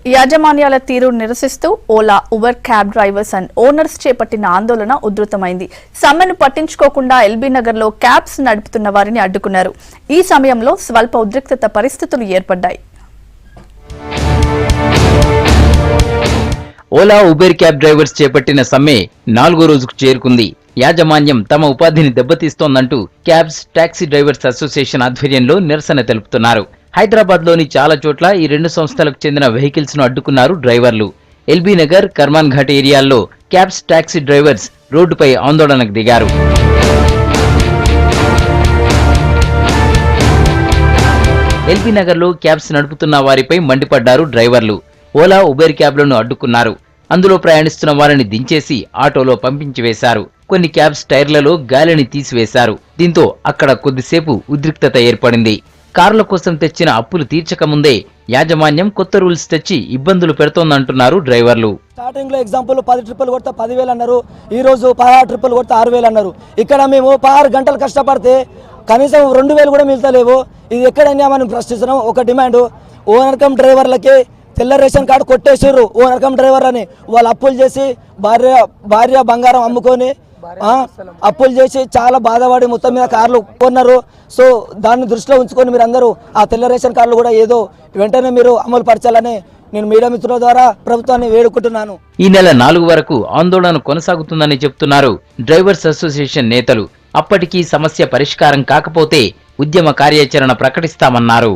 యాజమాన్యాల తీరు నిరసిస్తూ Ola, Uber cab drivers and owners చేపట్టిన ఆందోళన ఉధృతమైంది. సమ్మెను పట్టించుకోకుండా ఎల్బీ నగర్ లో క్యాబ్స్ నడుపుతున్న వారిని అడ్డుకున్నారు. ఈ సమయంలో స్వల్ప ఉద్రిక్తత పరిస్థితులు ఏర్పడ్డాయి. ఓలా, ఉబెర్ క్యాబ్ డ్రైవర్స్ చేపట్టిన సమ్మె 4వ రోజుకు చేరుకుంది. యాజమాన్యం తమ ఉపాధిని దెబ్బతీస్తోందంటూ క్యాబ్స్, టాక్సీ డ్రైవర్స్ అసోసియేషన్ ఆధ్వర్యంలో నిరసన తెలుపుతున్నారు. హైదరాబాద్ లోని చాలా చోట్ల ఈ 2 సంస్థలకు చెందిన వెహికల్స్ ను అడ్డుకున్నారు డ్రైవర్లు. ఎల్బీ నగర్, కర్మాన్ ఘాట్ ఏరియాల్లో క్యాబ్స్, టాక్సీ డ్రైవర్స్ రోడ్డుపై ఆందోళనకు దిగారు. ఎల్బీ నగర్ లో క్యాబ్స్ నడుపుతున్న వారిపై మండిపడ్డారు డ్రైవర్లు. ఓలా, ఉబెర్ క్యాబ్లను అడ్డుకున్నారు. అందులో ప్రయాణిస్తున్న వారిని దించేసి ఆటోలో పంపించి వేశారు. కొన్ని క్యాబ్స్ టైర్లలో గాలిని తీసివేశారు. దీంతో అక్కడ కొద్దిసేపు ఉద్రిక్తత ఏర్పడింది. కార్ల కోసం తెచ్చిన అప్పులు తీర్చకముందే యాజమాన్యం కొత్త రూల్స్ తెచ్చి ఇబ్బందులు పెడుతోందంటున్నారు డ్రైవర్లు. స్టార్టింగ్ లో ఎగ్జాంపుల్ 10 ట్రిప్పులు కొడితే 10,000 అన్నారు. ఈ రోజు 16 ట్రిప్పులు కొడితే 6,000 అన్నారు. ఇక్కడ మేము 16 గంటలు కష్టపడితే కనీసం 2,000 కూడా మిగతలేవు. ఇది ఎక్కడైనా మనం ప్రశ్నిస్తున్నాం. ఒక డిమాండ్, ఓనర్ కమ్ డ్రైవర్లకి తెల్ల రేషన్ కార్డు కొట్టేసారు. ఓనర్ కమ్ డ్రైవర్లని వాళ్ళు అప్పులు చేసి భార్య బంగారం అమ్ముకొని అప్పులు చేసి చాలా బాధపడి మొత్తం మీద కార్లు కొన్నారు. సో దాన్ని దృష్టిలో ఉంచుకొని మీరు అందరూ ఆ తెల్ల రేషన్ కార్డులు కూడా ఏదో వెంటనే మీరు అమలు పరచాలని నేను మీడియా మిత్రుల ద్వారా ప్రభుత్వాన్ని వేడుకుంటున్నాను. ఈ నెల 4 వరకు ఆందోళన కొనసాగుతుందని చెప్తున్నారు డ్రైవర్స్ అసోసియేషన్ నేతలు. అప్పటికీ సమస్య పరిష్కారం కాకపోతే ఉద్యమ కార్యాచరణ ప్రకటిస్తామన్నారు.